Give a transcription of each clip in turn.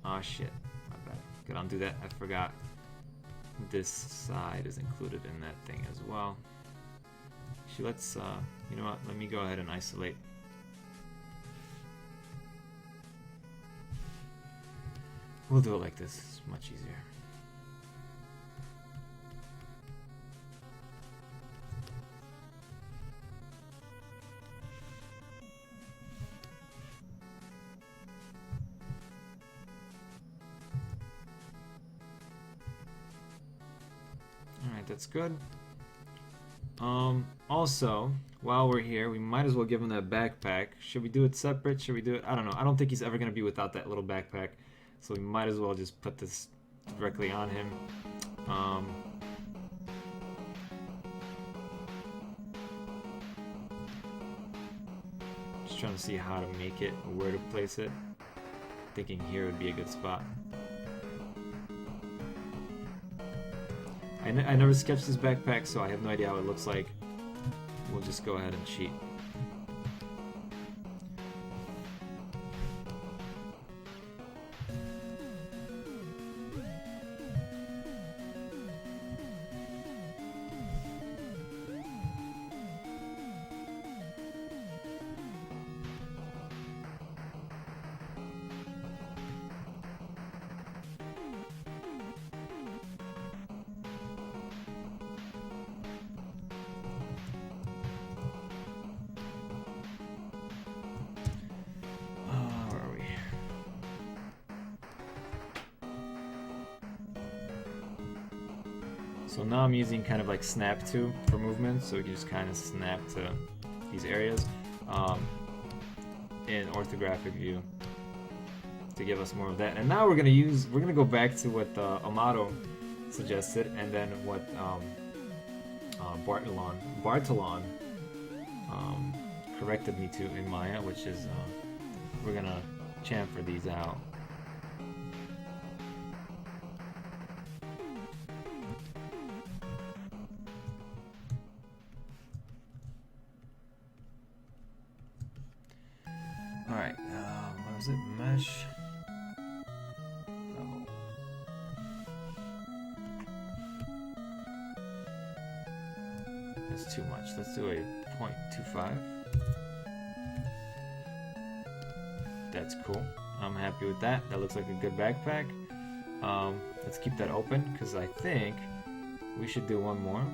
Oh shit, my bad. Could undo that. I forgot this side is included in that thing as well. Actually, let's, you know what, let me go ahead and isolate. We'll do it like this, it's much easier. Alright, that's good. Also, while we're here, we might as well give him that backpack. Should we do it separate? Should we do it? I don't know. I don't think he's ever going to be without that little backpack. So we might as well just put this directly on him. Just trying to see how to make it, or where to place it. Thinking here would be a good spot. I never sketched this backpack, so I have no idea how it looks like. We'll just go ahead and cheat. So now I'm using kind of like snap to for movement, so we can just kind of snap to these areas in orthographic view to give us more of that. And now we're gonna go back to what Amato suggested, and then what Bartolon corrected me to in Maya, which is we're gonna chamfer these out. Alright, what was it? Mesh. Oh. That's too much. Let's do a 0.25. That's cool. I'm happy with that. That looks like a good backpack. Let's keep that open, because I think we should do one more.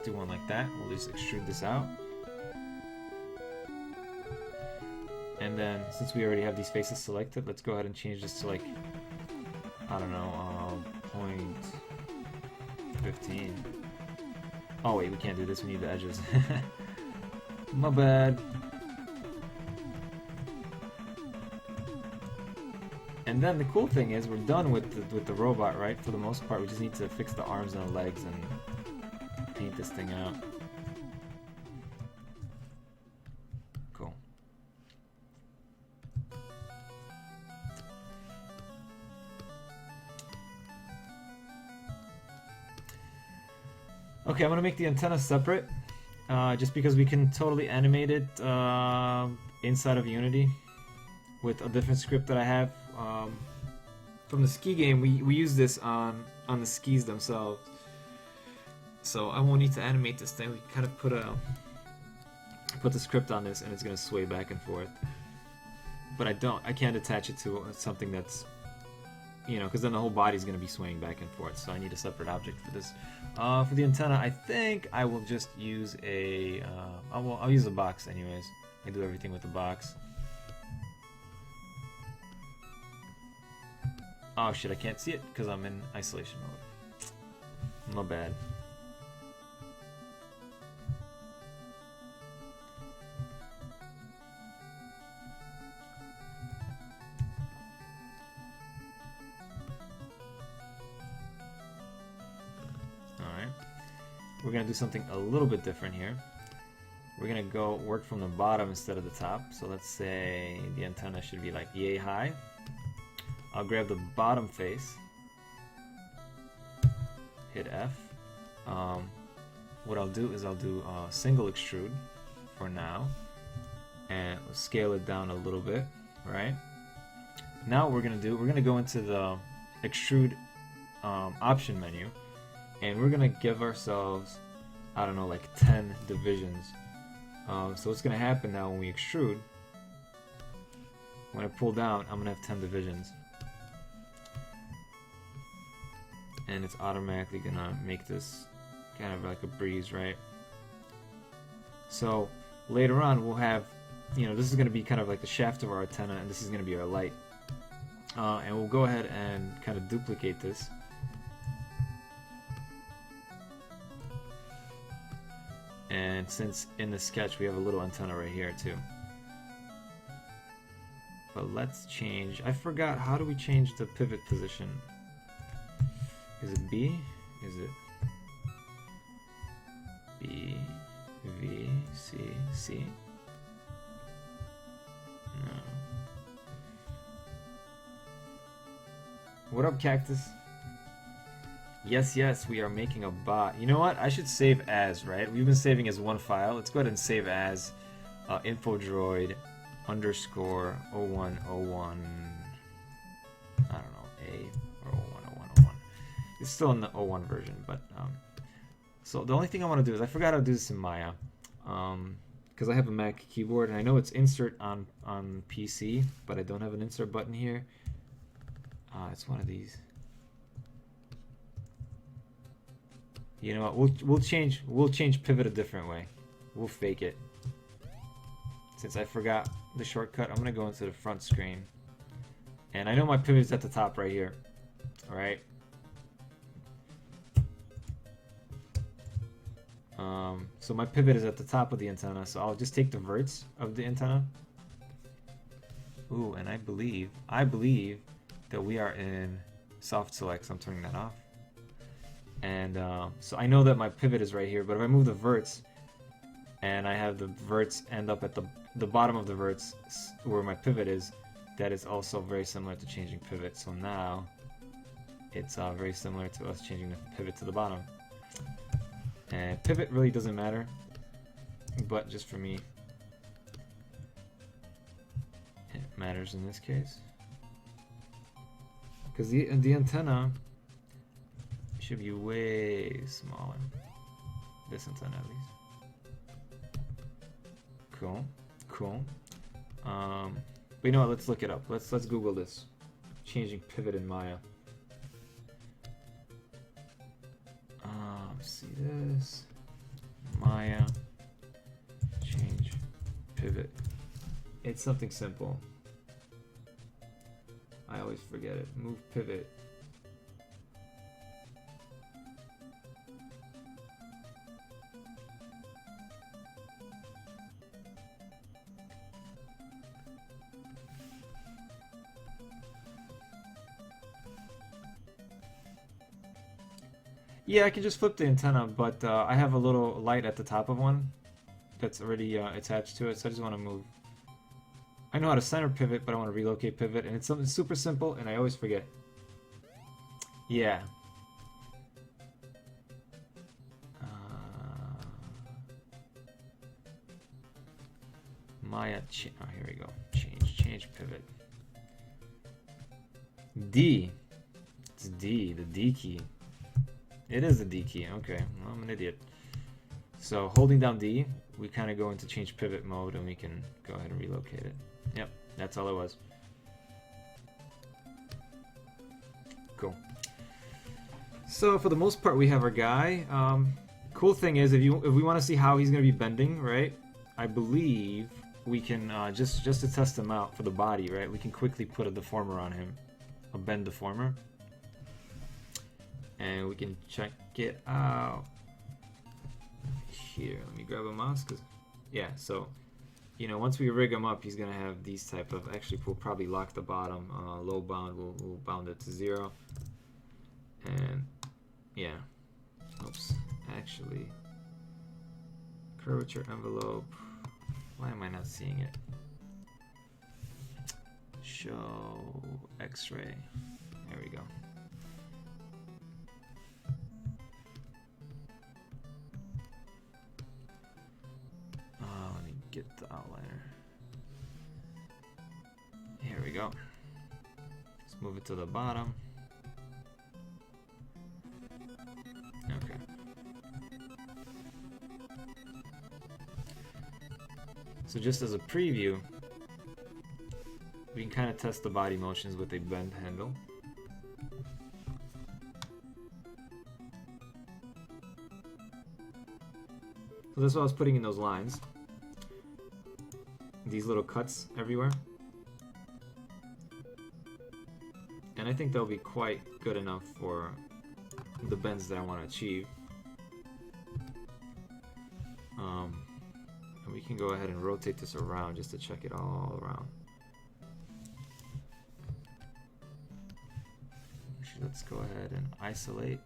Do one like that. We'll just extrude this out. And then, since we already have these faces selected, let's go ahead and change this to like, I don't know, 0.15. Oh wait, we can't do this, we need the edges. My bad. And then the cool thing is we're done with the robot, right? For the most part, we just need to fix the arms and the legs and paint this thing out. Cool. Okay, I'm gonna make the antenna separate, just because we can totally animate it inside of Unity with a different script that I have from the ski game. We use this on the skis themselves. So I won't need to animate this thing. We can kind of put the script on this, and it's gonna sway back and forth. But I can't attach it to something that's, you know, because then the whole body's gonna be swaying back and forth. So I need a separate object for this. For the antenna, I think I will just use a. I'll use a box anyways. I do everything with the box. Oh shit! I can't see it because I'm in isolation mode. Not bad. We're going to do something a little bit different here. We're going to go work from the bottom instead of the top. So let's say the antenna should be like yay high. I'll grab the bottom face, hit F, what I'll do is I'll do single extrude for now, and we'll scale it down a little bit, right? Now what we're gonna go into the extrude option menu, and we're gonna give ourselves, I don't know, like 10 divisions. So what's gonna happen now when we extrude, when I pull down, I'm gonna have 10 divisions. And it's automatically gonna make this kind of like a breeze, right? So later on we'll have, you know, this is gonna be kind of like the shaft of our antenna, and this is gonna be our light. And we'll go ahead and kind of duplicate this. And since in the sketch we have a little antenna right here too. But let's change, I forgot, how do we change the pivot position? Is it B? Is it B, V, C, C? No. What up, Cactus? Yes, yes, we are making a bot. You know what? I should save as, right? We've been saving as one file. Let's go ahead and save as infodroid underscore 0101. I don't know, A or 010101. It's still in the 01 version, but so the only thing I want to do is I forgot how to do this in Maya, because I have a Mac keyboard and I know it's insert on PC, but I don't have an insert button here. It's one of these. You know what? We'll change pivot a different way. We'll fake it. Since I forgot the shortcut, I'm gonna go into the front screen, and I know my pivot is at the top right here. All right. So my pivot is at the top of the antenna, so I'll just take the verts of the antenna. Ooh, and I believe that we are in soft select, so I'm turning that off. And so I know that my pivot is right here, but if I move the verts, and I have the verts end up at the bottom of the verts where my pivot is, that is also very similar to changing pivot. So now it's very similar to us changing the pivot to the bottom. And pivot really doesn't matter, but just for me, it matters in this case. Because the antenna should be way smaller. This antenna at least. Cool, cool. But you know what? Let's look it up. Let's Google this. Changing pivot in Maya. See this. Maya. Change pivot. It's something simple. I always forget it. Move pivot. Yeah, I can just flip the antenna, but I have a little light at the top of one that's already attached to it, so I just want to move. I know how to center pivot, but I want to relocate pivot, and it's something super simple, and I always forget. Yeah. Maya, oh, here we go. Change pivot. D. It's D, the D key. It is the D key, okay. Well, I'm an idiot. So holding down D, we kind of go into change pivot mode, and we can go ahead and relocate it. Yep, that's all it was. Cool. So for the most part, we have our guy. Cool thing is, if we want to see how he's going to be bending, right? I believe we can just to test him out for the body, right? We can quickly put a deformer on him, a bend deformer. And we can check it out here. Let me grab a mouse, cause yeah. So, you know, once we rig him up, he's gonna have these type of. Actually, we'll probably lock the bottom. Low bound, we'll bound it to 0. And yeah. Oops. Actually, curvature envelope. Why am I not seeing it? Show X-ray. There we go. get the outliner. Here we go. Let's move it to the bottom. Okay. So just as a preview, we can kind of test the body motions with a bend handle. So that's why I was putting in those lines. These little cuts everywhere. And I think they'll be quite good enough for the bends that I want to achieve. And we can go ahead and rotate this around just to check it all around. Let's go ahead and isolate.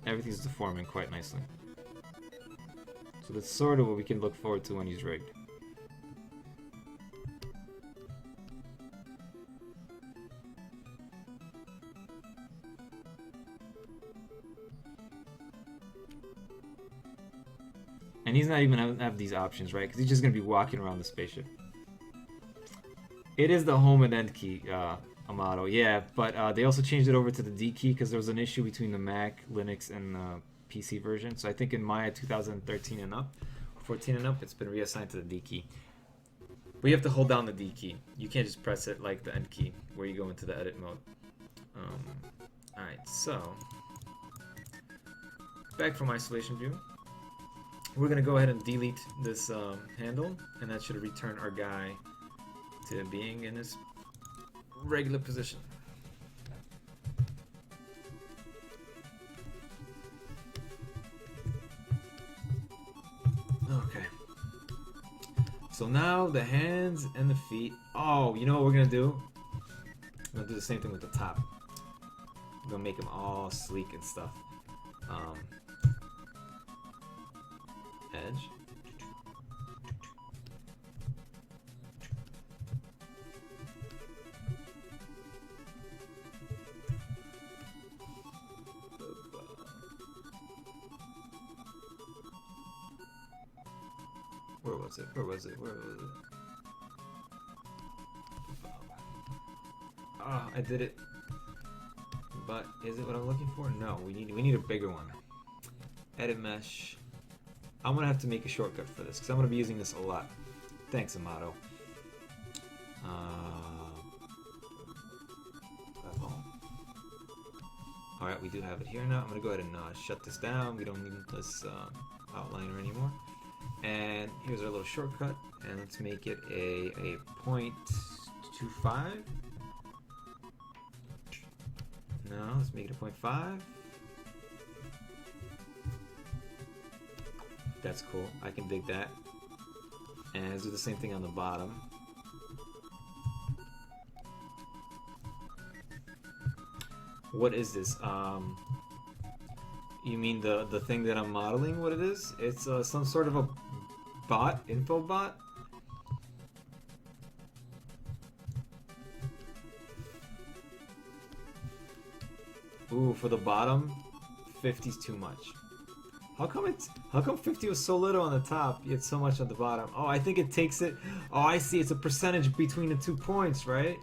Everything's deforming quite nicely. So that's sort of what we can look forward to when he's rigged. And he's not even gonna have these options, right? Because he's just gonna be walking around the spaceship. It is the home and end key, Amato, yeah, but they also changed it over to the D key because there was an issue between the Mac, Linux, and PC version. So I think in Maya 2013 and up, 14 and up, it's been reassigned to the D key. But you have to hold down the D key. You can't just press it like the end key where you go into the edit mode. Alright, so back from isolation view. We're going to go ahead and delete this handle, and that should return our guy to being in his regular position. Okay. So now the hands and the feet. Oh, you know what we're going to do? We're going to do the same thing with the top. We're going to make them all sleek and stuff. Edge. Where was it? Where was it? Where was it? Ah, I did it. But is it what I'm looking for? No, we need a bigger one. Edit mesh. I'm gonna have to make a shortcut for this because I'm gonna be using this a lot. Thanks, Amato. Alright, we do have it here now. I'm gonna go ahead and shut this down. We don't need this outliner anymore. And here's our little shortcut. And let's make it a 0.25. No, let's make it a 0.5. That's cool. I can dig that. And let's do the same thing on the bottom. What is this? You mean the thing that I'm modeling? What it is? It's some sort of a bot, info bot. Ooh, for the bottom, 50's too much. How come 50 was so little on the top, yet so much on the bottom? Oh, I think it takes it. Oh, I see. It's a percentage between the 2 points, right?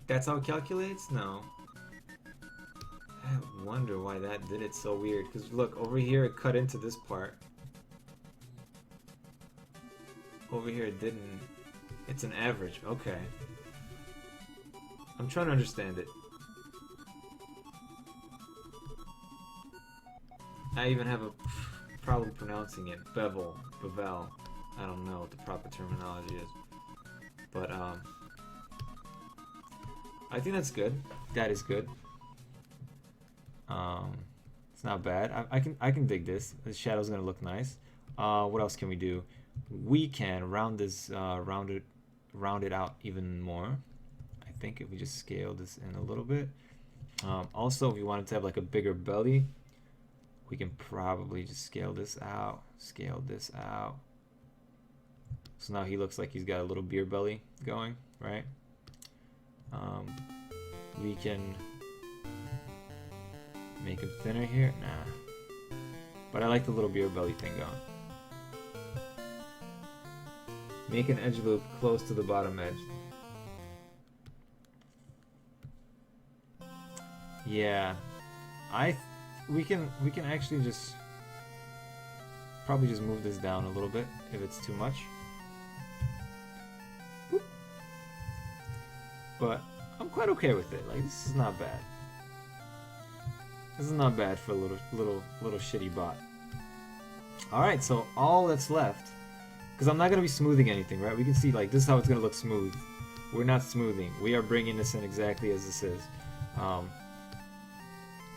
That's how it calculates? No. I wonder why that did it so weird. Because look, over here it cut into this part. Over here it didn't. It's an average. Okay. I'm trying to understand it. I even have a problem pronouncing it. Bevel. I don't know what the proper terminology is. But, I think that's good. That is good. It's not bad. I can dig this. The shadow's gonna look nice. What else can we do? We can round this, round it out even more. I think if we just scale this in a little bit. Also, if we wanted to have like a bigger belly, we can probably just scale this out, So now he looks like he's got a little beer belly going, right? We can make him thinner here. Nah. But I like the little beer belly thing going. Make an edge loop close to the bottom edge. Yeah. We can actually just probably just move this down a little bit if it's too much. Boop. But I'm quite okay with it. Like, this is not bad. This is not bad for a little shitty bot. Alright, so all that's left, because I'm not going to be smoothing anything, right? We can see, like, this is how it's going to look smooth. We're not smoothing. We are bringing this in exactly as this is.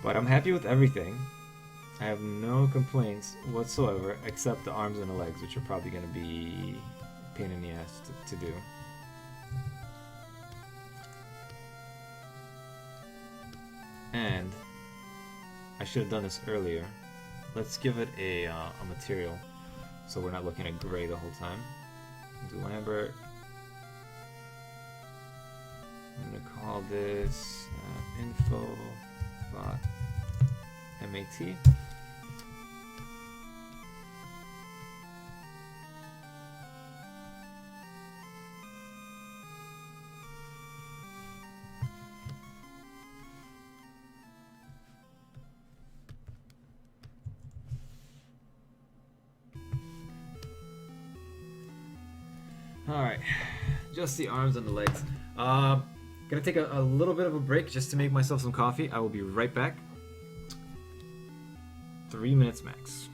But I'm happy with everything. I have no complaints whatsoever, except the arms and the legs, which are probably going to be a pain in the ass to do. And I should have done this earlier. Let's give it a material, so we're not looking at gray the whole time. Do Lambert. I'm gonna call this info bot MAT. Alright, just the arms and the legs. Gonna take a little bit of a break just to make myself some coffee. I will be right back. 3 minutes max.